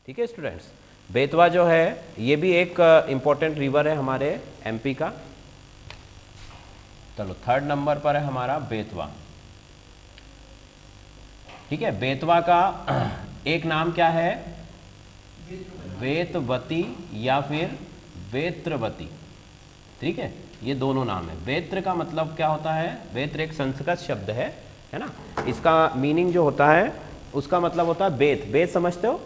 ठीक है स्टूडेंट्स। बेतवा जो है ये भी एक इम्पोर्टेंट रिवर है हमारे एमपी का। चलो थर्ड नंबर पर है हमारा बेतवा। ठीक है, बेतवा का एक नाम क्या है? बेतवती या फिर बेत्रवती। ठीक है, ये दोनों नाम है। बेत्र का मतलब क्या होता है? बेत्र एक संस्कृत शब्द है ना। इसका मीनिंग जो होता है उसका मतलब होता है बेत। बेत समझते हो?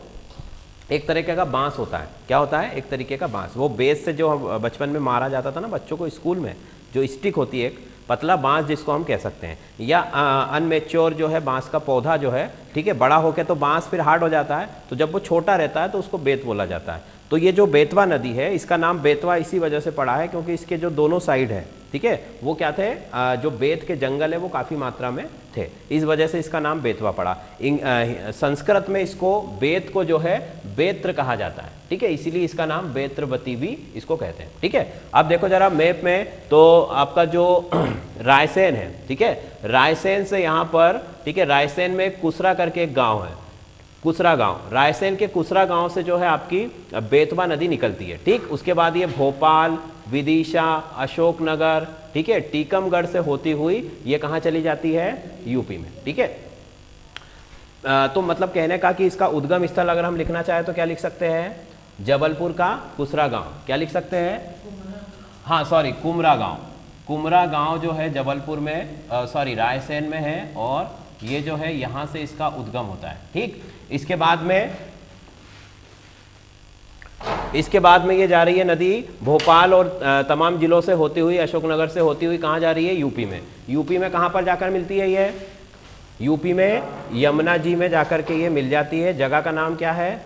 एक तरीके का बांस होता है। क्या होता है? एक तरीके का बांस। वो बेत से जो बचपन में मारा जाता था ना बच्चों को स्कूल में, जो स्टिक होती है एक पतला बांस जिसको हम कह सकते हैं, या अनमेच्योर जो है बांस का पौधा जो है, ठीक है, बड़ा होकर तो बांस फिर हार्ड हो जाता है, तो जब वो छोटा रहता है तो उसको बेत बोला जाता है। तो ये जो बेतवा नदी है इसका नाम बेतवा इसी वजह से पड़ा है क्योंकि इसके जो दोनों साइड है, ठीक है, वो क्या थे? जो बेत के जंगल है वो काफ़ी मात्रा में थे, इस वजह से इसका नाम बेतवा पड़ा। संस्कृत में इसको बेत को जो है बेत्र कहा जाता है, ठीक है, इसीलिए इसका नाम बेत्रवती भी इसको कहते हैं। ठीक है, अब देखो जरा मैप में, तो आपका जो रायसेन है, ठीक है, रायसेन से यहाँ पर, ठीक है, रायसेन में कुसरा करके एक गाँव है, कुसरा गांव। रायसेन के कुसरा गांव से जो है आपकी बेतवा नदी निकलती है। ठीक, उसके बाद ये भोपाल, विदिशा, अशोकनगर, ठीक है, टीकमगढ़ से होती हुई ये कहाँ चली जाती है? यूपी में। ठीक है, तो मतलब कहने का कि इसका उद्गम स्थल अगर हम लिखना चाहें तो क्या लिख सकते हैं? जबलपुर का कुसरा गांव। क्या लिख सकते हैं? हाँ सॉरी, कुमरा गांव। कुमरा गांव जो है जबलपुर में, सॉरी रायसेन में है, और ये जो है यहाँ से इसका उद्गम होता है। ठीक, इसके बाद में ये जा रही है नदी भोपाल और तमाम जिलों से होती हुई, अशोकनगर से होती हुई कहाँ जा रही है? यूपी में। यूपी में कहाँ पर जाकर मिलती है ये? यूपी में यमुना जी में जाकर के ये मिल जाती है। जगह का नाम क्या है?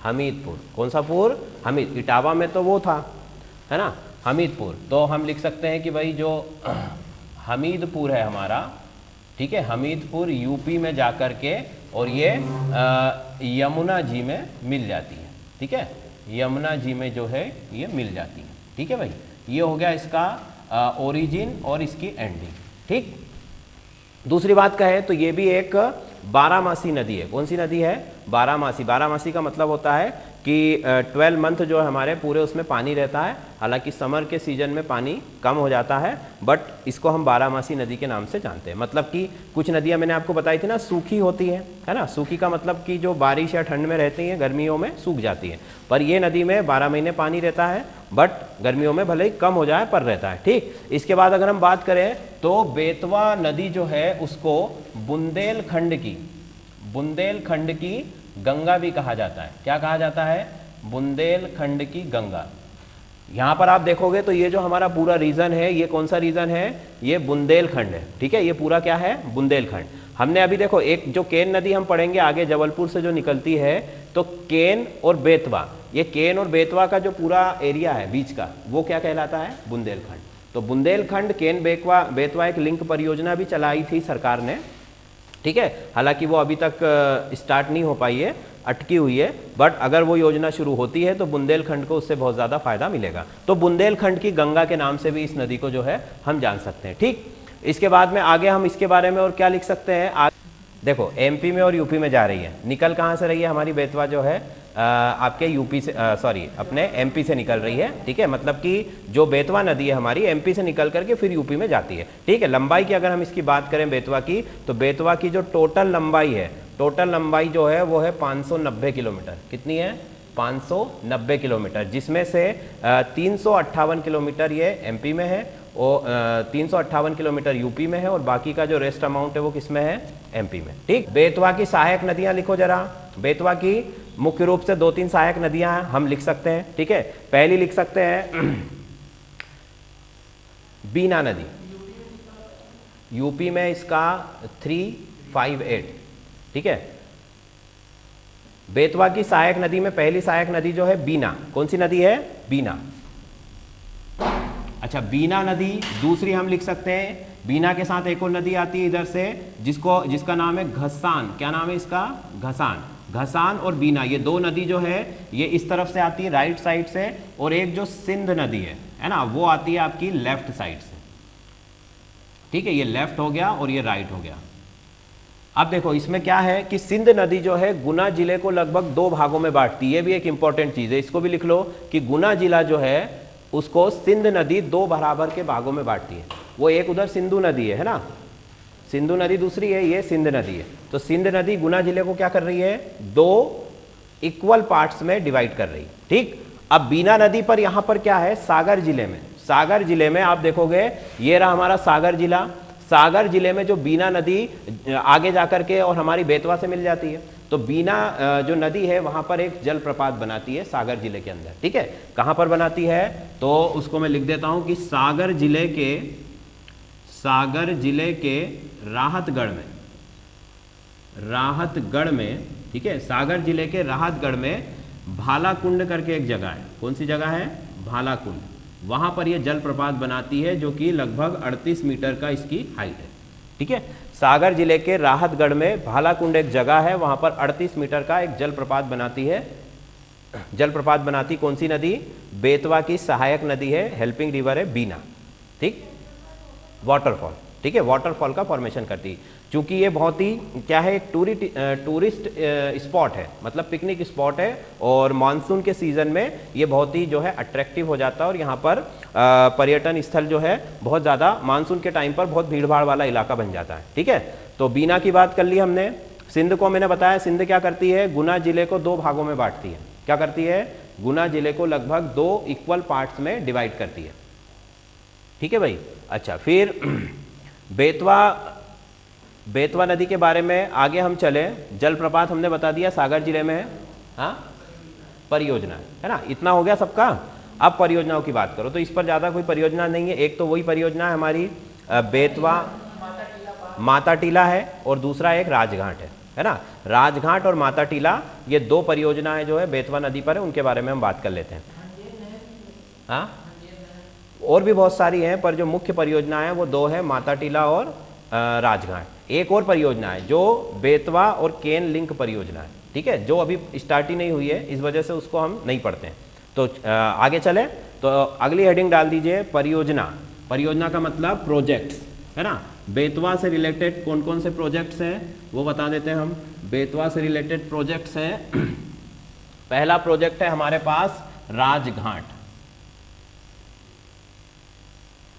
हमीदपुर। कौन सा पुर? हमीद। इटावा में तो वो था, है ना, हमीदपुर। तो हम लिख सकते हैं कि भाई जो हमीदपुर है हमारा, ठीक है, हमीदपुर यूपी में जाकर के और ये यमुना जी में मिल जाती है। ठीक है, यमुना जी में जो है ये मिल जाती है। ठीक है भाई, ये हो गया इसका ओरिजिन और इसकी एंडिंग। ठीक, दूसरी बात कहें तो ये भी एक बारहमासी नदी है। कौन सी नदी है? बारहमासी। बारहमासी का मतलब होता है कि 12 मंथ जो है हमारे पूरे उसमें पानी रहता है। हालांकि समर के सीजन में पानी कम हो जाता है, बट इसको हम बारहमासी नदी के नाम से जानते हैं। मतलब कि कुछ नदियां मैंने आपको बताई थी ना सूखी होती है ना। सूखी का मतलब कि जो बारिश या ठंड में रहती हैं, गर्मियों में सूख जाती है, पर ये नदी में 12 महीने पानी रहता है, बट गर्मियों में भले ही कम हो जाए पर रहता है। ठीक, इसके बाद अगर हम बात करें तो बेतवा नदी जो है उसको बुंदेलखंड की गंगा भी कहा जाता है। क्या कहा जाता है? बुंदेलखंड की गंगा। यहाँ पर आप देखोगे तो ये जो हमारा पूरा रीजन है, ये कौन सा रीजन है? ये बुंदेलखंड है। ठीक है, ये पूरा क्या है? बुंदेलखंड। हमने अभी देखो एक जो केन नदी हम पढ़ेंगे आगे जबलपुर से जो निकलती है, तो केन और बेतवा, ये केन और बेतवा का जो पूरा एरिया है बीच का, वो क्या कहलाता है? बुंदेलखंड। तो बुंदेलखंड केन बेतवा एक लिंक परियोजना भी चलाई थी सरकार ने। ठीक है, हालांकि वो अभी तक स्टार्ट नहीं हो पाई है, अटकी हुई है, बट अगर वो योजना शुरू होती है तो बुंदेलखंड को उससे बहुत ज़्यादा फायदा मिलेगा। तो बुंदेलखंड की गंगा के नाम से भी इस नदी को जो है हम जान सकते हैं। ठीक, इसके बाद में आगे हम इसके बारे में और क्या लिख सकते हैं? देखो एमपी में और यूपी में जा रही है, निकल कहाँ से रही है हमारी बेतवा जो है? आपके यूपी से, सॉरी अपने एमपी से निकल रही है। ठीक है, मतलब कि जो बेतवा नदी है हमारी एमपी से निकल करके फिर यूपी में जाती है। ठीक है, लंबाई की अगर हम इसकी बात करें बेतवा की, तो बेतवा की जो टोटल लंबाई है, टोटल लंबाई जो है वो है 590 किलोमीटर। कितनी है? 590 किलोमीटर, जिसमें से 358 किलोमीटर ये एमपी में है और 358 किलोमीटर यूपी में है, और बाकी का जो रेस्ट अमाउंट है वो किस में है? एमपी में। ठीक, बेतवा की सहायक नदियां लिखो जरा। बेतवा की मुख्य रूप से 2-3 सहायक नदियां हम लिख सकते हैं। ठीक है, पहली लिख सकते हैं बीना नदी। यूपी में इसका 358। ठीक है, बेतवा की सहायक नदी में पहली सहायक नदी जो है बीना। कौन सी नदी है? बीना। अच्छा, बीना नदी। दूसरी हम लिख सकते हैं, बीना के साथ एक और नदी आती है इधर से, जिसका नाम है घसान। क्या नाम है इसका? घसान। घसान और बीना, ये दो नदी जो है ये इस तरफ से आती है राइट साइड से, और एक जो सिंध नदी है ना, वो आती है आपकी लेफ्ट साइड से। ठीक है, ये लेफ्ट हो गया और ये राइट हो गया। अब देखो इसमें क्या है कि सिंध नदी जो है गुना जिले को लगभग 2 भागों में बांटती है। ये भी एक इंपॉर्टेंट चीज है, इसको भी लिख लो कि गुना जिला जो है उसको सिंध नदी 2 बराबर के भागों में बांटती है। वो एक उधर सिंधु नदी है ना, सिंधु नदी दूसरी है, ये सिंध नदी है। तो सिंध नदी गुना जिले को क्या कर रही है, 2 इक्वल पार्ट्स में डिवाइड कर रही है। ठीक, अब बीना नदी पर यहां पर क्या है, सागर जिले में, सागर जिले में आप देखोगे ये रहा हमारा सागर जिला। सागर जिले में जो बीना नदी आगे जाकर के और हमारी बेतवा से मिल जाती है, तो बीना जो नदी है वहां पर एक जलप्रपात बनाती है सागर जिले के अंदर। ठीक है, कहां पर बनाती है, तो उसको मैं लिख देता हूं कि सागर जिले के राहतगढ़ में, ठीक है, सागर जिले के राहतगढ़ में भालाकुंड करके एक जगह है। कौन सी जगह है, भालाकुंड। वहां पर यह जलप्रपात बनाती है जो कि लगभग 38 मीटर का इसकी हाइट है। ठीक है, सागर जिले के राहतगढ़ में भालाकुंड एक जगह है, वहां पर 38 मीटर का एक जलप्रपात बनाती है। जलप्रपात बनाती कौन सी नदी, बेतवा की सहायक नदी है, हेल्पिंग रिवर है बीना। ठीक, वाटरफॉल। ठीक है, वाटरफॉल का फॉर्मेशन करती है। चूंकि ये बहुत ही क्या है, एक टूरिस्ट स्पॉट है, मतलब पिकनिक स्पॉट है, और मानसून के सीजन में ये बहुत ही जो है अट्रैक्टिव हो जाता है, और यहाँ पर पर्यटन स्थल जो है बहुत ज़्यादा मानसून के टाइम पर बहुत भीड़भाड़ वाला इलाका बन जाता है। ठीक है, तो बीना की बात कर ली हमने। सिंध को मैंने बताया, सिंध क्या करती है, गुना जिले को 2 भागों में बांटती है। क्या करती है, गुना जिले को लगभग 2 इक्वल पार्ट्स में डिवाइड करती है। ठीक है भाई, अच्छा, फिर बेतवा नदी के बारे में आगे हम चले। जलप्रपात हमने बता दिया सागर जिले में है, हाँ, परियोजना है ना, इतना हो गया सबका। अब परियोजनाओं की बात करो तो इस पर ज़्यादा कोई परियोजना नहीं है। एक तो वही परियोजना है हमारी बेतवा माता टीला है, और दूसरा एक राजघाट है ना। राजघाट और माता टीला ये 2 परियोजनाएं जो है बेतवा नदी पर है, उनके बारे में हम बात कर लेते हैं। हाँ, और भी बहुत सारी हैं, पर जो मुख्य परियोजना है वो 2 है, माता टीला और राजघाट। एक और परियोजना है जो बेतवा और केन लिंक परियोजना है। ठीक है, जो अभी स्टार्ट ही नहीं हुई है, इस वजह से उसको हम नहीं पढ़ते हैं। तो आगे चले तो अगली हेडिंग डाल दीजिए परियोजना। परियोजना का मतलब प्रोजेक्ट्स है ना। बेतवा से रिलेटेड कौन कौन से प्रोजेक्ट्स हैं वो बता देते हैं हम। बेतवा से रिलेटेड प्रोजेक्ट्स हैं, पहला प्रोजेक्ट है हमारे पास राजघाट।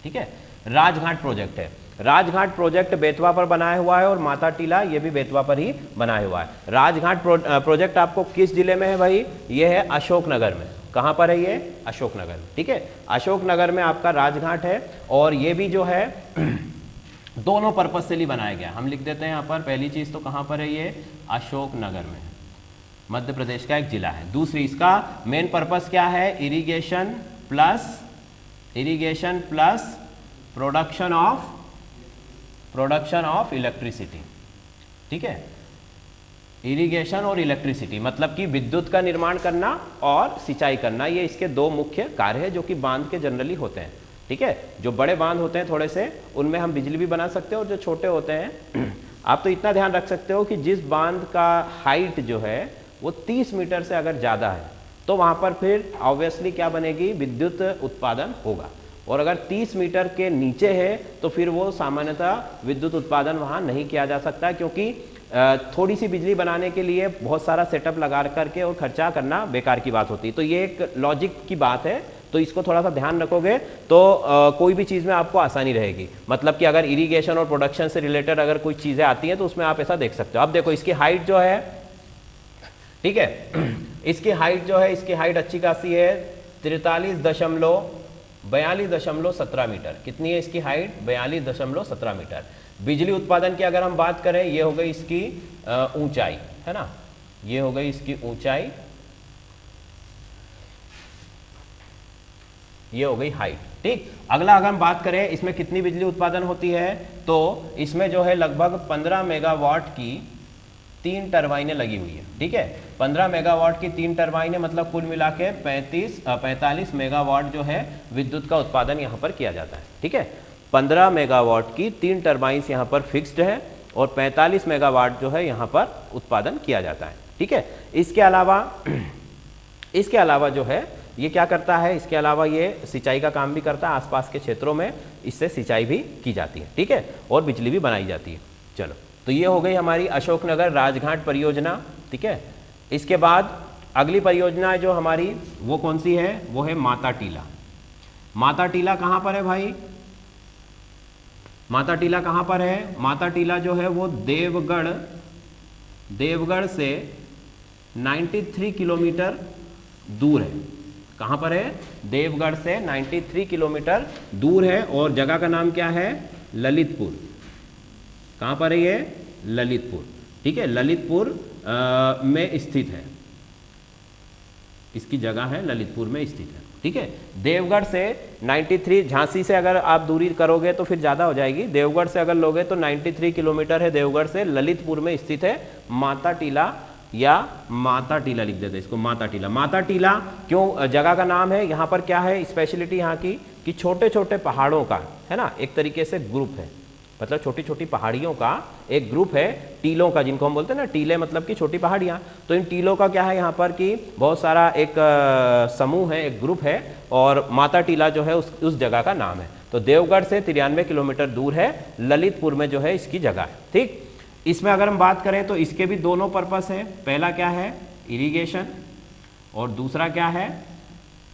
ठीक है, राजघाट प्रोजेक्ट है। राजघाट प्रोजेक्ट बेतवा पर बनाया हुआ है, और माता टीला ये भी बेतवा पर ही बनाया हुआ है। राजघाट प्रोजेक्ट आपको किस जिले में है भाई, ये है अशोकनगर में। कहां पर है ये, अशोकनगर में। ठीक है, अशोकनगर में आपका राजघाट है, और ये भी जो है दोनों पर्पज से लिए बनाया गया। हम लिख देते हैं यहाँ पर, पहली चीज तो कहां पर है ये, अशोकनगर में, मध्य प्रदेश का एक जिला है। दूसरी, इसका मेन पर्पज क्या है, irrigation plus production of electricity. ठीक है, इरिगेशन और इलेक्ट्रिसिटी मतलब कि विद्युत का निर्माण करना और सिंचाई करना, ये इसके 2 मुख्य कार्य है जो कि बांध के जनरली होते हैं। ठीक है, जो बड़े बांध होते हैं थोड़े से, उनमें हम बिजली भी बना सकते हैं, और जो छोटे होते हैं आप तो इतना ध्यान रख सकते हो कि जिस बांध का हाइट जो है वो 30 मीटर से अगर ज़्यादा है तो वहाँ पर फिर ऑब्वियसली क्या बनेगी, विद्युत उत्पादन होगा। और अगर 30 मीटर के नीचे है तो फिर वो सामान्यतः विद्युत उत्पादन वहाँ नहीं किया जा सकता, क्योंकि थोड़ी सी बिजली बनाने के लिए बहुत सारा सेटअप लगा करके और खर्चा करना बेकार की बात होती है। तो ये एक लॉजिक की बात है, तो इसको थोड़ा सा ध्यान रखोगे तो कोई भी चीज़ में आपको आसानी रहेगी। मतलब कि अगर इरिगेशन और प्रोडक्शन से रिलेटेड अगर कोई चीज़ें आती हैं तो उसमें आप ऐसा देख सकते हो। अब देखो इसकी हाइट जो है, ठीक है, इसकी हाइट जो है, इसकी हाइट अच्छी खासी है, 42.17 मीटर। कितनी है इसकी हाइट, 42.17 मीटर। बिजली उत्पादन की अगर हम बात करें, ये हो गई इसकी ऊंचाई, है ना, ये हो गई इसकी ऊंचाई, ये हो गई हाइट। ठीक, अगला अगर हम बात करें इसमें कितनी बिजली उत्पादन होती है, तो इसमें जो है लगभग 15 मेगावाट की 3 टरबाइनें लगी हुई है। ठीक है, 15 मेगावाट की 3 टरबाइनें, मतलब कुल मिला के 45 मेगावाट जो है विद्युत का उत्पादन यहाँ पर किया जाता है। ठीक है, 15 मेगावाट की 3 टरबाइन्स यहाँ पर फिक्स्ड है, और 45 मेगावाट जो है यहाँ पर उत्पादन किया जाता है। ठीक है, इसके अलावा जो है ये क्या करता है, इसके अलावा ये सिंचाई का काम भी करता है, आसपास के क्षेत्रों में इससे सिंचाई भी की जाती है। ठीक है, और बिजली भी बनाई जाती है। चलो, तो ये हो गई हमारी अशोकनगर राजघाट परियोजना, ठीक है। इसके बाद अगली परियोजना जो हमारी वो कौन सी है, वो है माता टीला। माता टीला कहाँ पर है भाई, माता टीला कहाँ पर है, माता टीला जो है वो देवगढ़ से 93 किलोमीटर दूर है। कहाँ पर है, देवगढ़ से 93 किलोमीटर दूर है और जगह का नाम क्या है, ललितपुर। कहाँ पर है ये, ललितपुर, ठीक है, ललितपुर में स्थित है, इसकी जगह है ललितपुर में स्थित है, ठीक है। देवगढ़ से 93, झांसी से अगर आप दूरी करोगे तो फिर ज़्यादा हो जाएगी, देवगढ़ से अगर लोगे तो 93 किलोमीटर है देवगढ़ से, ललितपुर में स्थित है माता टीला, या माता टीला लिख देते इसको, माता टीला। माता टीला क्यों जगह का नाम है, यहाँ पर क्या है स्पेशलिटी यहाँ की कि छोटे छोटे पहाड़ों का है ना एक तरीके से ग्रुप है, मतलब छोटी छोटी पहाड़ियों का एक ग्रुप है, टीलों का, जिनको हम बोलते हैं ना टीले मतलब कि छोटी पहाड़ियाँ। तो इन टीलों का क्या है यहाँ पर कि बहुत सारा एक समूह है, एक ग्रुप है, और माता टीला जो है उस जगह का नाम है। तो देवगढ़ से 93 किलोमीटर दूर है, ललितपुर में जो है इसकी जगह है, ठीक। इसमें अगर हम बात करें तो इसके भी दोनों पर्पस है, पहला क्या है इरिगेशन और दूसरा क्या है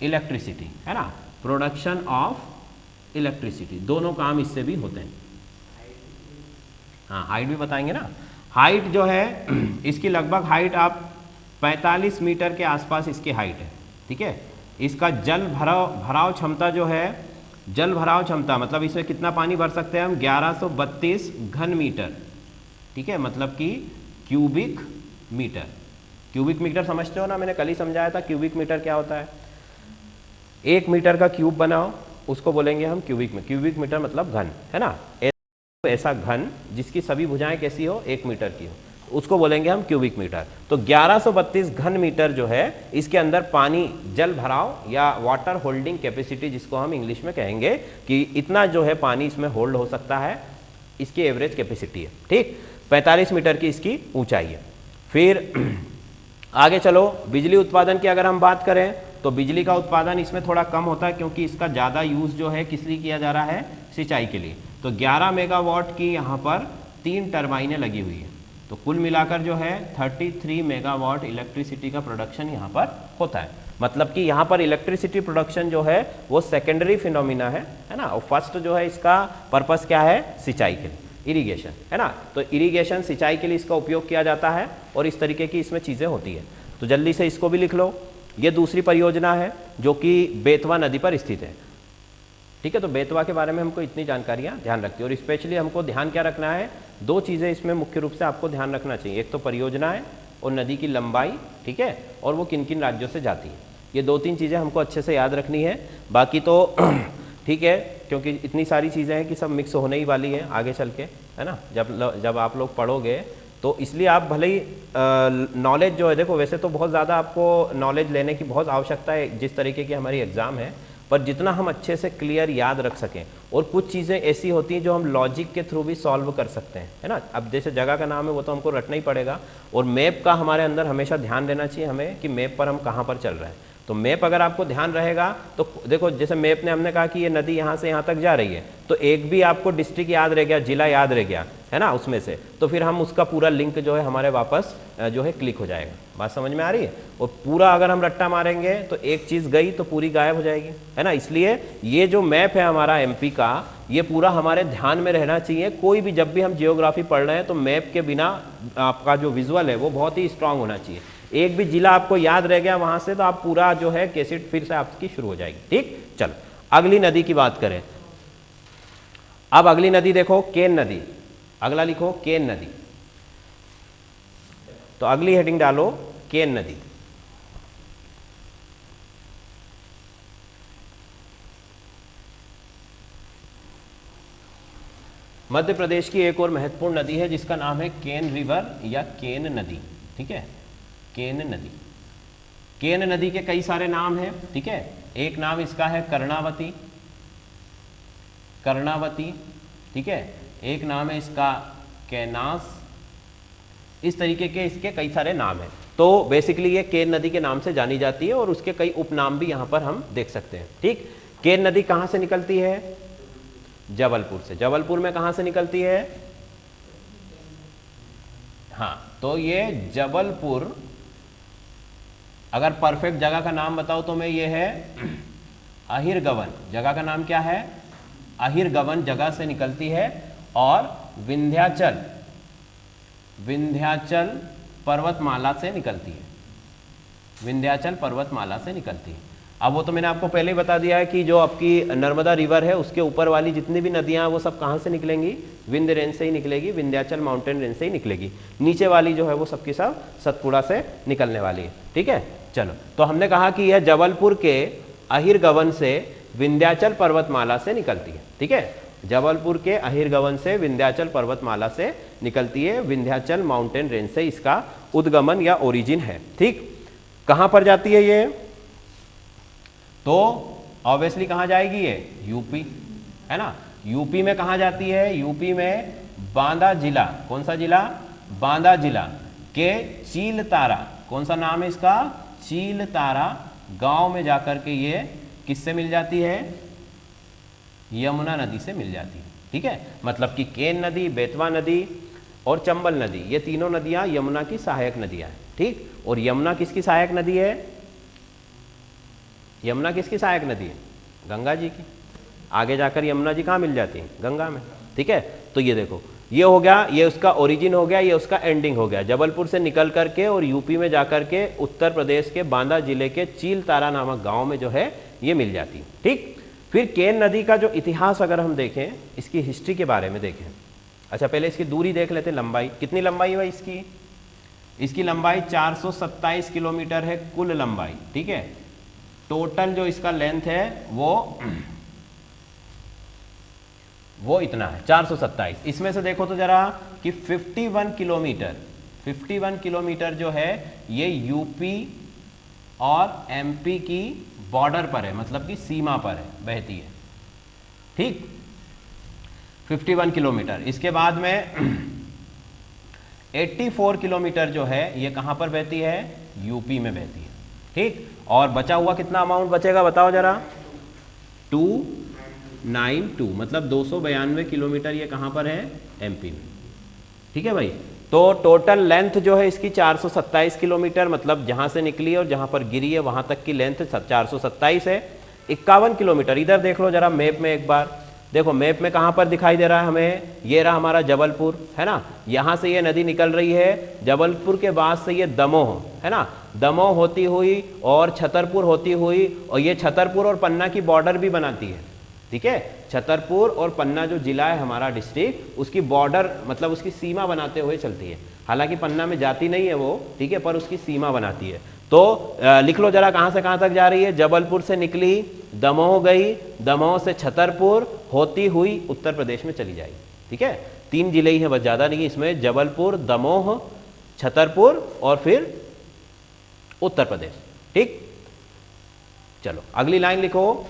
इलेक्ट्रिसिटी, है ना, प्रोडक्शन ऑफ इलेक्ट्रिसिटी, दोनों काम इससे भी होते हैं। हाँ, हाइट भी बताएंगे ना। हाइट जो है इसकी लगभग हाइट आप 45 मीटर के आसपास इसकी हाइट है, ठीक है। इसका जल भराव क्षमता जो है, जल भराव क्षमता मतलब इसमें कितना पानी भर सकते हैं हम, 1132 घन मीटर, ठीक है, मतलब कि क्यूबिक मीटर। क्यूबिक मीटर समझते हो ना, मैंने कल ही समझाया था क्यूबिक मीटर क्या होता है। 1 मीटर का क्यूब बनाओ उसको बोलेंगे हम क्यूबिक मीटर मतलब घन, है ना। ऐसा घन जिसकी सभी भुजाएं कैसी हो, 1 मीटर की हो, उसको बोलेंगे हम क्यूबिक मीटर। तो 1132 घन मीटर जो है इसके अंदर पानी जल भराव या वाटर होल्डिंग कैपेसिटी जिसको हम इंग्लिश में कहेंगे कि इतना जो है पानी इसमें होल्ड हो सकता है, इसकी एवरेज कैपेसिटी है, ठीक। 45 मीटर की इसकी ऊंचाई है। फिर आगे चलो, बिजली उत्पादन की अगर हम बात करें तो बिजली का उत्पादन इसमें थोड़ा कम होता है क्योंकि इसका ज़्यादा यूज़ जो है किस लिए किया जा रहा है, सिंचाई के लिए। तो 11 मेगावाट की यहाँ पर 3 टरबाइनें लगी हुई है, तो कुल मिलाकर जो है 33 मेगावाट इलेक्ट्रिसिटी का प्रोडक्शन यहाँ पर होता है। मतलब कि यहाँ पर इलेक्ट्रिसिटी प्रोडक्शन जो है वो सेकेंडरी फिनोमिना है ना, और फर्स्ट जो है इसका पर्पस क्या है, सिंचाई के लिए, इरिगेशन, है ना। तो इरिगेशन सिंचाई के लिए इसका उपयोग किया जाता है और इस तरीके की इसमें चीज़ें होती है। तो जल्दी से इसको भी लिख लो। ये दूसरी परियोजना है जो कि बेतवा नदी पर स्थित है, ठीक है। तो बेतवा के बारे में हमको इतनी जानकारियाँ ध्यान रखती है, और स्पेशली हमको ध्यान क्या रखना है, 2 चीज़ें इसमें मुख्य रूप से आपको ध्यान रखना चाहिए, एक तो परियोजना है और नदी की लंबाई, ठीक है, और वो किन किन राज्यों से जाती है। ये 2-3 चीज़ें हमको अच्छे से याद रखनी है, बाकी तो ठीक है, क्योंकि इतनी सारी चीज़ें हैं कि सब मिक्स होने ही वाली है आगे चल के, है ना। जब आप लोग पढ़ोगे तो इसलिए आप भले ही नॉलेज जो है, देखो वैसे तो बहुत ज़्यादा आपको नॉलेज लेने की बहुत आवश्यकता है जिस तरीके की हमारी एग्ज़ाम है, पर जितना हम अच्छे से क्लियर याद रख सकें, और कुछ चीज़ें ऐसी होती हैं जो हम लॉजिक के थ्रू भी सॉल्व कर सकते हैं, है ना। अब जैसे जगह का नाम है वो तो हमको रटना ही पड़ेगा, और मैप का हमारे अंदर हमेशा ध्यान देना चाहिए हमें कि मैप पर हम कहाँ पर चल रहे हैं। तो मैप अगर आपको ध्यान रहेगा तो देखो, जैसे मैप ने हमने कहा कि ये नदी यहाँ से यहाँ तक जा रही है, तो एक भी आपको डिस्ट्रिक्ट याद रह गया, जिला याद रह गया, है ना, उसमें से, तो फिर हम उसका पूरा लिंक जो है हमारे वापस जो है क्लिक हो जाएगा। बात समझ में आ रही है। और पूरा अगर हम रट्टा मारेंगे तो एक चीज़ गई तो पूरी गायब हो जाएगी, है ना। इसलिए ये जो मैप है हमारा एमपी का, ये पूरा हमारे ध्यान में रहना चाहिए। कोई भी जब भी हम जियोग्राफी पढ़ रहे हैं तो मैप के बिना आपका जो विजुअल है वो बहुत ही स्ट्रांग होना चाहिए। एक भी जिला आपको याद रह गया वहां से तो आप पूरा जो है कैसेट फिर से आपकी शुरू हो जाएगी, ठीक। चलो अगली नदी की बात करें। अब अगली नदी देखो, केन नदी। अगला लिखो केन नदी, तो अगली हेडिंग डालो केन नदी। मध्य प्रदेश की एक और महत्वपूर्ण नदी है जिसका नाम है केन रिवर या केन नदी, ठीक है, केन नदी। केन नदी के कई सारे नाम हैं, ठीक है। एक नाम इसका है कर्णावती, कर्णावती, ठीक है। एक नाम है इसका कैनास, इस तरीके के इसके कई सारे नाम हैं। तो बेसिकली ये केन नदी के नाम से जानी जाती है और उसके कई उपनाम भी यहाँ पर हम देख सकते हैं, ठीक। केन नदी कहाँ से निकलती है, जबलपुर से। जबलपुर में कहाँ से निकलती है, हाँ, तो ये जबलपुर, अगर परफेक्ट जगह का नाम बताओ तो मैं ये है अहिरगवन, जगह का नाम क्या है, अहिरगवन जगह से निकलती है, और विंध्याचल, विंध्याचल पर्वतमाला से निकलती है, विंध्याचल पर्वतमाला से निकलती है। अब वो तो मैंने आपको पहले ही बता दिया है कि जो आपकी नर्मदा रिवर है उसके ऊपर वाली जितनी भी नदियां वो सब कहाँ से निकलेंगी, विंध्य रेंज से ही निकलेगी, विंध्याचल माउंटेन रेंज से ही निकलेगी। नीचे वाली जो है वो सबकी सब सतपुड़ा से निकलने वाली है। ठीक है, चलो, तो हमने कहा कि यह जबलपुर के अहिरगवन से विंध्याचल पर्वतमाला से निकलती है। ठीक है, जबलपुर के अहिरगवन से विंध्याचल पर्वतमाला से निकलती है, विंध्याचल माउंटेन रेंज से इसका उद्गमन या ओरिजिन है। ठीक, कहां पर जाती है ये, तो ऑब्वियसली कहां जाएगी ये, यूपी, है ना। यूपी में कहां जाती है, यूपी में बांदा जिला, कौन सा जिला, बांदा जिला के चीलतारा, कौन सा नाम है इसका, चीलतारा गांव में जाकर के ये किससे मिल जाती है, यमुना नदी से मिल जाती है। ठीक है, मतलब कि केन नदी, बेतवा नदी और चंबल नदी, ये तीनों नदियां यमुना की सहायक नदियां हैं। ठीक, और यमुना किसकी सहायक नदी है, यमुना किसकी सहायक नदी है, गंगा जी की। आगे जाकर यमुना जी कहाँ मिल जाती है, गंगा में। ठीक है, तो ये देखो, ये हो गया, ये उसका ओरिजिन हो गया, ये उसका एंडिंग हो गया, जबलपुर से निकल करके और यूपी में जाकर के उत्तर प्रदेश के बांदा जिले के चीलतारा नामक गांव में जो है ये मिल जाती है। ठीक, फिर केन नदी का जो इतिहास अगर हम देखें, इसकी हिस्ट्री के बारे में देखें। अच्छा, पहले इसकी दूरी देख लेते हैं, लंबाई कितनी लंबाई है भाई इसकी, इसकी लंबाई 427 किलोमीटर है कुल लंबाई। ठीक है, टोटल जो इसका लेंथ है वो इतना है 427। इसमें से देखो तो जरा कि 51 किलोमीटर, 51 किलोमीटर जो है ये यूपी और एमपी की बॉर्डर पर है, मतलब कि सीमा पर है, बहती है। ठीक, 51 किलोमीटर। इसके बाद में 84 किलोमीटर जो है ये कहां पर बहती है, यूपी में बहती है। ठीक, और बचा हुआ कितना अमाउंट बचेगा बताओ जरा, 292, मतलब 292 किलोमीटर ये कहां पर है, एमपी में। ठीक है भाई, तो टोटल लेंथ जो है इसकी 427 किलोमीटर, मतलब जहां से निकली और जहां पर गिरी है वहां तक की लेंथ 427 है। 51 किलोमीटर, इधर देख लो जरा मैप में एक बार, देखो मैप में कहां पर दिखाई दे रहा है हमें, ये रहा हमारा जबलपुर, है ना। यहां से ये नदी निकल रही है, जबलपुर के बाद से ये दमोह, है ना, दमोह होती हुई और छतरपुर होती हुई, और ये छतरपुर और पन्ना की बॉर्डर भी बनाती है। ठीक है, छतरपुर और पन्ना जो जिला है हमारा डिस्ट्रिक्ट, उसकी बॉर्डर मतलब उसकी सीमा बनाते हुए चलती है। हालांकि पन्ना में जाती नहीं है वो, ठीक है, पर उसकी सीमा बनाती है। तो लिख लो जरा कहां से कहां तक जा रही है, जबलपुर से निकली, दमोह गई, दमोह से छतरपुर होती हुई उत्तर प्रदेश में चली जाएगी। ठीक है, 3 जिले ही हैं बस, ज्यादा नहीं है इसमें, जबलपुर, दमोह, छतरपुर और फिर उत्तर प्रदेश। ठीक, चलो अगली लाइन लिखो।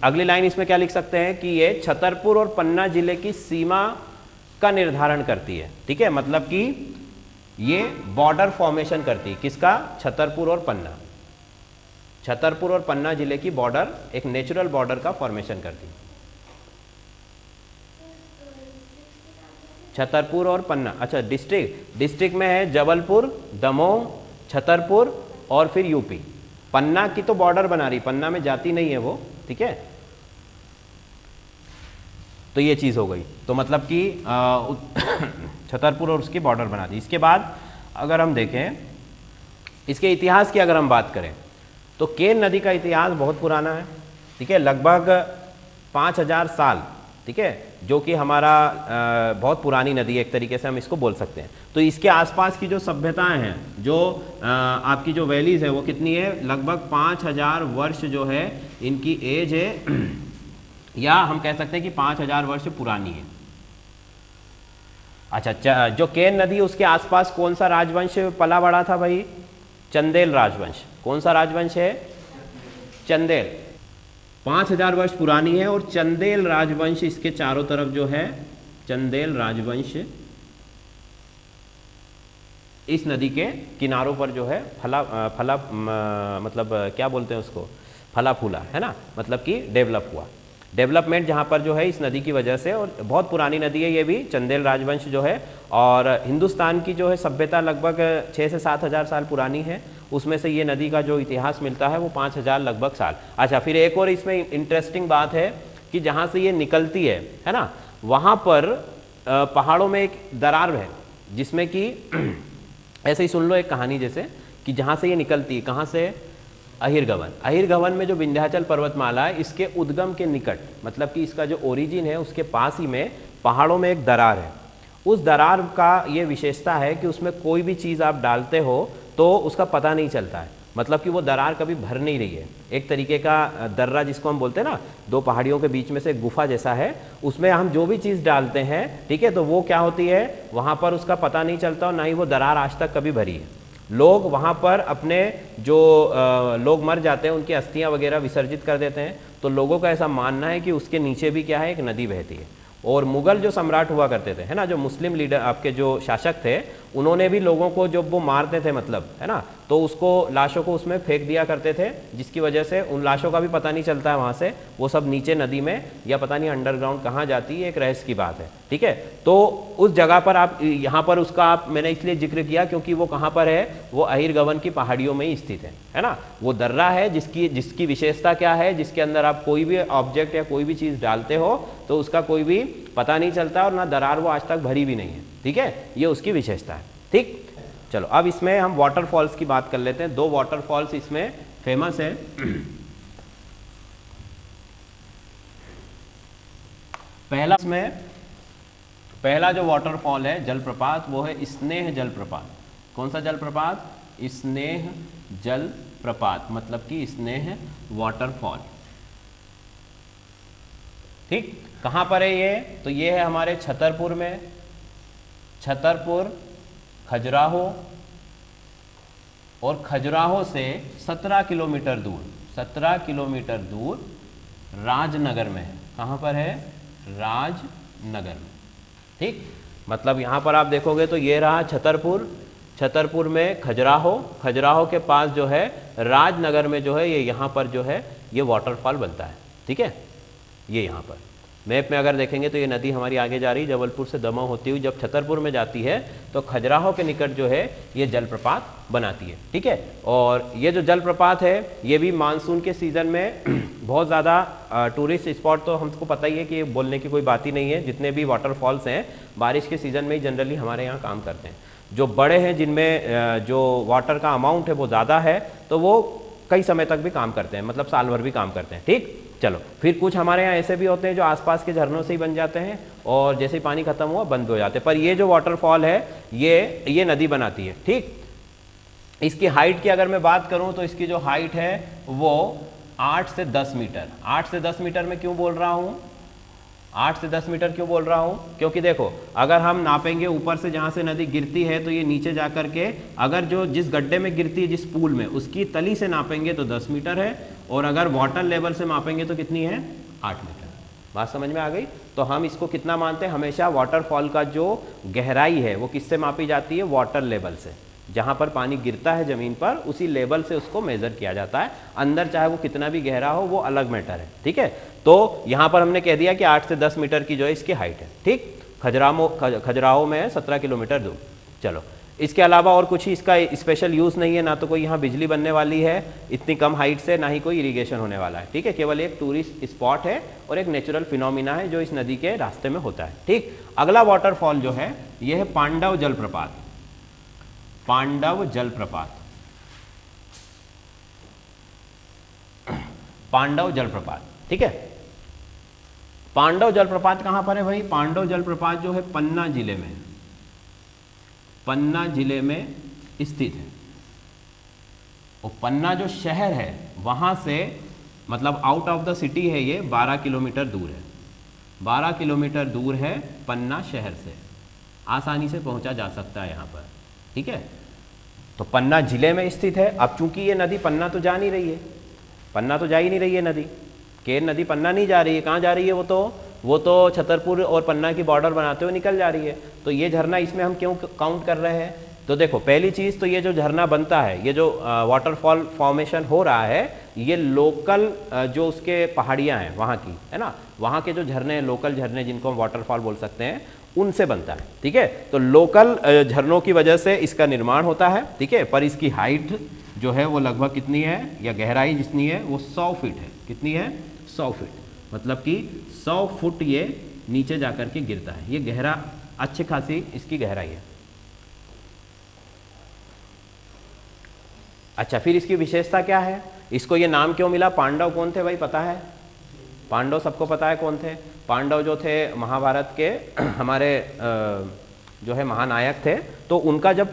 अगली लाइन इसमें क्या लिख सकते हैं कि ये छतरपुर और पन्ना जिले की सीमा का निर्धारण करती है। ठीक है, मतलब कि ये बॉर्डर फॉर्मेशन करती है, किसका, छतरपुर और पन्ना, छतरपुर और पन्ना जिले की बॉर्डर एक नेचुरल बॉर्डर का फॉर्मेशन करती है। छतरपुर और पन्ना, अच्छा डिस्ट्रिक्ट में है जबलपुर, दमोह, छतरपुर और फिर यूपी। पन्ना की तो बॉर्डर बना रही, पन्ना में जाती नहीं है वो। ठीक है, तो ये चीज हो गई, तो मतलब कि छतरपुर और उसकी बॉर्डर बना दी। इसके बाद अगर हम देखें इसके इतिहास की, अगर हम बात करें तो केन नदी का इतिहास बहुत पुराना है। ठीक है, लगभग 5000 साल, ठीक है, जो कि हमारा बहुत पुरानी नदी है, एक तरीके से हम इसको बोल सकते हैं। तो इसके आसपास की जो सभ्यताएं हैं, जो आपकी जो वैलीज है वो कितनी है, लगभग 5000 वर्ष जो है इनकी एज है, या हम कह सकते हैं कि 5000 वर्ष पुरानी है। अच्छा, जो केन नदी उसके आसपास कौन सा राजवंश पला बड़ा था भाई, चंदेल राजवंश। कौन सा राजवंश है, चंदेल। 5000 वर्ष पुरानी है और चंदेल राजवंश इसके चारों तरफ जो है, चंदेल राजवंश इस नदी के किनारों पर जो है मतलब क्या बोलते हैं उसको, फला फूला, है ना, मतलब कि डेवलप हुआ। डेवलपमेंट जहाँ पर जो है इस नदी की वजह से, और बहुत पुरानी नदी है ये भी, चंदेल राजवंश जो है, और हिंदुस्तान की जो है सभ्यता लगभग 6 से 7 हज़ार साल पुरानी है। उसमें से ये नदी का जो इतिहास मिलता है वो 5,000 लगभग साल। अच्छा, फिर एक और इसमें इंटरेस्टिंग बात है कि जहाँ से ये निकलती है ना, वहाँ पर पहाड़ों में एक दरार है, जिसमें कि ऐसे ही सुन लो एक कहानी जैसे, कि जहाँ से ये निकलती है, कहाँ से, अहिरगवन। अहिरगवन में जो विंध्याचल पर्वतमाला है, इसके उद्गम के निकट, मतलब कि इसका जो ओरिजिन है उसके पास ही में पहाड़ों में एक दरार है। उस दरार का ये विशेषता है कि उसमें कोई भी चीज़ आप डालते हो तो उसका पता नहीं चलता है, मतलब कि वो दरार कभी भर नहीं रही है। एक तरीके का दर्रा जिसको हम बोलते हैं ना, दो पहाड़ियों के बीच में से गुफा जैसा है, उसमें हम जो भी चीज़ डालते हैं, ठीक है, तो वो क्या होती है, वहाँ पर उसका पता नहीं चलता और ना ही वो दरार आज तक कभी भरी है। लोग वहाँ पर अपने जो लोग मर जाते हैं उनकी अस्थियाँ वगैरह विसर्जित कर देते हैं, तो लोगों का ऐसा मानना है कि उसके नीचे भी क्या है, एक नदी बहती है। और मुगल जो सम्राट हुआ करते थे, है ना, जो मुस्लिम लीडर आपके जो शासक थे, उन्होंने भी लोगों को जब वो मारते थे, मतलब है ना, तो उसको लाशों को उसमें फेंक दिया करते थे, जिसकी वजह से उन लाशों का भी पता नहीं चलता है वहाँ से, वो सब नीचे नदी में या पता नहीं अंडरग्राउंड कहाँ जाती है, एक रहस्य की बात है। ठीक है, तो उस जगह पर आप यहाँ पर उसका आप मैंने इसलिए जिक्र किया क्योंकि वो कहाँ पर है, वो अहिरगवन की पहाड़ियों में ही स्थित है ना। वो दर्रा है जिसकी विशेषता क्या है, जिसके अंदर आप कोई भी ऑब्जेक्ट या कोई भी चीज़ डालते हो तो उसका कोई भी पता नहीं चलता और ना दरार वो आज तक भरी भी नहीं है। ठीक है, ये उसकी विशेषता है। ठीक, चलो अब इसमें हम वाटरफॉल्स की बात कर लेते हैं। 2 वाटरफॉल्स इसमें फेमस है। पहला जो वाटरफॉल है जलप्रपात, वो है स्नेह जलप्रपात। कौन सा जलप्रपात? स्नेह जलप्रपात, मतलब कि स्नेह वाटरफॉल। ठीक, कहाँ पर है ये? तो ये है हमारे छतरपुर में, छतरपुर, खजुराहो, और खजुराहो से 17 किलोमीटर दूर, 17 किलोमीटर दूर राजनगर में है। कहाँ पर है? राजनगर में। ठीक, मतलब यहाँ पर आप देखोगे तो ये रहा छतरपुर, छतरपुर में खजुराहो, खजुराहो के पास जो है राजनगर में जो है ये यहाँ पर जो है ये वाटरफॉल बनता है। ठीक है, ये यहाँ पर मैप में अगर देखेंगे तो ये नदी हमारी आगे जा रही है, जबलपुर से दमोह होती हुई जब छतरपुर में जाती है तो खजुराहो के निकट जो है ये जलप्रपात बनाती है। ठीक है, और ये जो जलप्रपात है ये भी मानसून के सीज़न में बहुत ज़्यादा टूरिस्ट स्पॉट, तो हमको पता ही है कि बोलने की कोई बात ही नहीं है, जितने भी वाटरफॉल्स हैं बारिश के सीज़न में ही जनरली हमारे यहाँ काम करते हैं। जो बड़े हैं, जिनमें जो वाटर का अमाउंट है वो ज़्यादा है, तो वो कई समय तक भी काम करते हैं, मतलब साल भर भी काम करते हैं। ठीक, चलो फिर कुछ हमारे यहाँ ऐसे भी होते हैं जो आसपास के झरनों से ही बन जाते हैं और जैसे ही पानी खत्म हुआ बंद हो जाते हैं, पर ये जो वाटरफॉल है ये नदी बनाती है। ठीक, इसकी हाइट की अगर मैं बात करूं तो इसकी जो हाइट है वो 8 से 10 मीटर। 8 से 10 मीटर में क्यों बोल रहा हूं? 8 से 10 मीटर क्यों बोल रहा हूं? क्योंकि देखो अगर हम नापेंगे ऊपर से जहां से नदी गिरती है तो ये नीचे जा करके अगर जो जिस गड्ढे में गिरती है, जिस पूल में, उसकी तली से नापेंगे तो 10 मीटर है, और अगर वाटर लेवल से मापेंगे तो कितनी है? 8 मीटर। बात समझ में आ गई? तो हम इसको कितना मानते हैं? हमेशा वाटरफॉल का जो गहराई है वो किससे मापी जाती है? वाटर लेवल से। जहाँ पर पानी गिरता है ज़मीन पर उसी लेवल से उसको मेज़र किया जाता है। अंदर चाहे वो कितना भी गहरा हो वो अलग मैटर है। ठीक है, तो यहाँ पर हमने कह दिया कि 8 से 10 मीटर की जो है इसकी हाइट है। ठीक, खजुराहो में है 17 किलोमीटर दूर। चलो, इसके अलावा और कुछ ही इसका स्पेशल यूज़ नहीं है, ना तो कोई यहाँ बिजली बनने वाली है इतनी कम हाइट से, ना ही कोई इरिगेशन होने वाला है। ठीक है, केवल एक टूरिस्ट स्पॉट है और एक नेचुरल फिनोमिना है जो इस नदी के रास्ते में होता है। ठीक, अगला वाटरफॉल जो है ये है पांडव जलप्रपात। पांडव जलप्रपात, पांडव जलप्रपात। ठीक है, पांडव जलप्रपात कहां पर है भाई? पांडव जलप्रपात जो है पन्ना जिले में, पन्ना जिले में स्थित है। और पन्ना जो शहर है वहां से, मतलब आउट ऑफ द सिटी है ये, 12 किलोमीटर दूर है। 12 किलोमीटर दूर है पन्ना शहर से, आसानी से पहुंचा जा सकता है यहाँ पर। ठीक है, तो पन्ना जिले में स्थित है। अब चूंकि ये नदी पन्ना तो जा नहीं रही है, पन्ना तो जा ही नहीं रही है नदी, केन नदी पन्ना नहीं जा रही है। कहाँ जा रही है? वो तो छतरपुर और पन्ना की बॉर्डर बनाते हुए निकल जा रही है। तो ये झरना इसमें हम क्यों काउंट कर रहे हैं? तो देखो पहली चीज़ तो ये जो झरना बनता है, ये जो वाटरफॉल फॉर्मेशन हो रहा है, ये लोकल जो उसके पहाड़ियाँ हैं वहाँ की, है ना, वहाँ के जो झरने, लोकल झरने जिनको हम वाटरफॉल बोल सकते हैं, उनसे बनता है। ठीक है, तो लोकल झरनों की वजह से इसका निर्माण होता है। ठीक है, पर इसकी हाइट जो है वो लगभग कितनी है, या गहराई जितनी है वो 100 फीट है। कितनी है? 100 फीट, मतलब कि 100 फुट ये नीचे जाकर के गिरता है। ये गहरा, अच्छी खासी इसकी गहराई है। अच्छा, फिर इसकी विशेषता क्या है? इसको ये नाम क्यों मिला? पांडव कौन थे भाई, पता है? पांडव सबको पता है कौन थे? पांडव जो थे महाभारत के हमारे जो है महानायक थे। तो उनका जब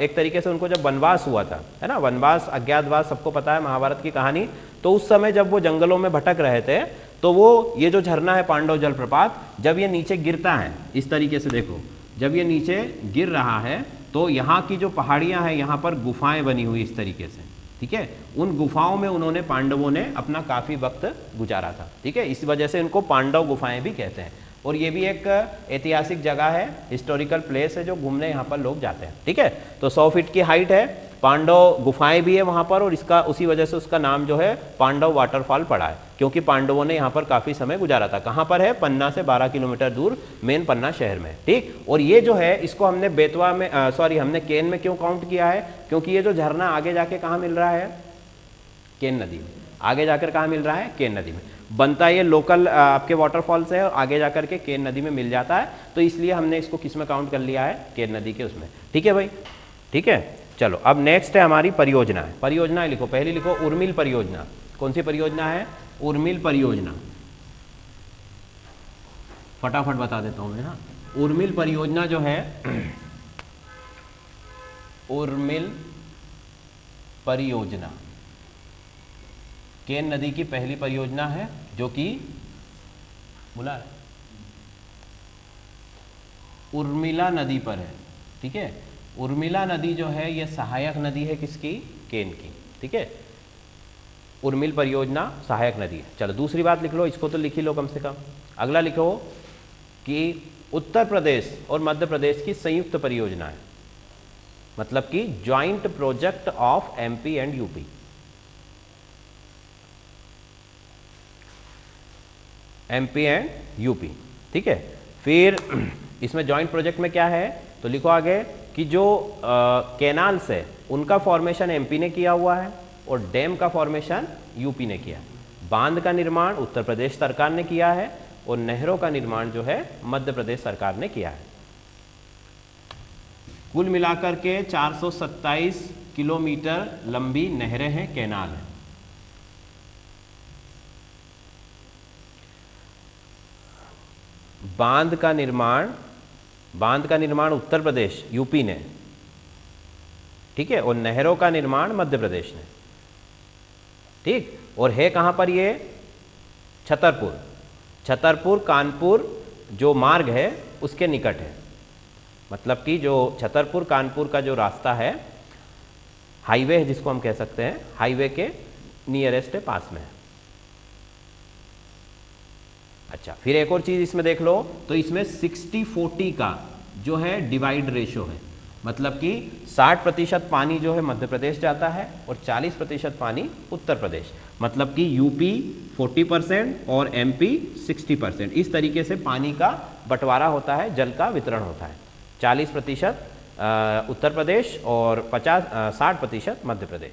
एक तरीके से उनको जब वनवास हुआ था, है ना, वनवास, अज्ञातवास, सबको पता है महाभारत की कहानी। तो उस समय जब वो जंगलों में भटक रहे थे, तो वो ये जो झरना है पांडव जलप्रपात, जब ये नीचे गिरता है इस तरीके से, देखो जब ये नीचे गिर रहा है तो यहाँ की जो पहाड़ियाँ हैं, यहाँ पर गुफाएं बनी हुई इस तरीके से। ठीक है, उन गुफाओं में उन्होंने, पांडवों ने अपना काफ़ी वक्त गुजारा था। ठीक है, इस वजह से इनको पांडव गुफाएं भी कहते हैं। और ये भी एक ऐतिहासिक जगह है, हिस्टोरिकल प्लेस है, जो घूमने यहाँ पर लोग जाते हैं। ठीक है, तो 100 फीट की हाइट है, पांडव गुफाएं भी है वहाँ पर, और इसका उसी वजह से उसका नाम जो है पांडव वाटरफॉल पड़ा है, क्योंकि पांडवों ने यहाँ पर काफ़ी समय गुजारा था। कहाँ पर है? पन्ना से 12 किलोमीटर दूर, मेन पन्ना शहर में। ठीक, और ये जो है इसको हमने बेतवा में, हमने केन में क्यों काउंट किया है? क्योंकि ये जो झरना आगे जाके कहाँ मिल रहा है? केन नदी में। आगे जाकर कहाँ मिल रहा है? केन नदी में बनता है। ये लोकल आपके वाटरफॉल से है, और आगे जाकर के केन नदी में मिल जाता है, तो इसलिए हमने इसको किस में काउंट कर लिया है? केन नदी के उसमें। ठीक है भाई, ठीक है। चलो अब नेक्स्ट है हमारी परियोजना है। परियोजना लिखो, पहली लिखो उर्मिल परियोजना। कौन सी परियोजना है? उर्मिल परियोजना। फटाफट बता देता हूं मैं ना। उर्मिल परियोजना जो है, उर्मिल परियोजना केन नदी की पहली परियोजना है, जो कि बोला उर्मिला नदी पर है। ठीक है, उर्मिला नदी जो है ये सहायक नदी है किसकी? केन की। ठीक है, उर्मिल परियोजना सहायक नदी है। चलो दूसरी बात लिख लो, इसको तो लिख ही लो कम से कम। अगला लिखो कि उत्तर प्रदेश और मध्य प्रदेश की संयुक्त परियोजना है, मतलब कि joint project of MP and UP. MP and UP. ठीक है, फिर इसमें ज्वाइंट प्रोजेक्ट में क्या है, तो लिखो आगे कि जो कैनाल्स है उनका फॉर्मेशन एमपी ने किया हुआ है, और डैम का फॉर्मेशन यूपी ने किया है। बांध का निर्माण उत्तर प्रदेश सरकार ने किया है, और नहरों का निर्माण जो है मध्य प्रदेश सरकार ने किया है। कुल मिलाकर के 427 किलोमीटर लंबी नहरें हैं, कैनाल है। बांध का निर्माण उत्तर प्रदेश यूपी ने, ठीक है, और नहरों का निर्माण मध्य प्रदेश ने। ठीक, और है कहां पर ये? छतरपुर कानपुर जो मार्ग है उसके निकट है, मतलब कि जो छतरपुर कानपुर का जो रास्ता है, हाईवे है जिसको हम कह सकते हैं, हाईवे के नियरेस्ट है, पास में है। अच्छा, फिर एक और चीज इसमें देख लो, तो इसमें 60-40 का जो है डिवाइड रेशो है, मतलब कि 60% पानी जो है मध्य प्रदेश जाता है और 40% पानी उत्तर प्रदेश, मतलब कि यूपी 40% और एमपी 60%। इस तरीके से पानी का बंटवारा होता है, जल का वितरण होता है। 40% उत्तर प्रदेश और 60% मध्य प्रदेश।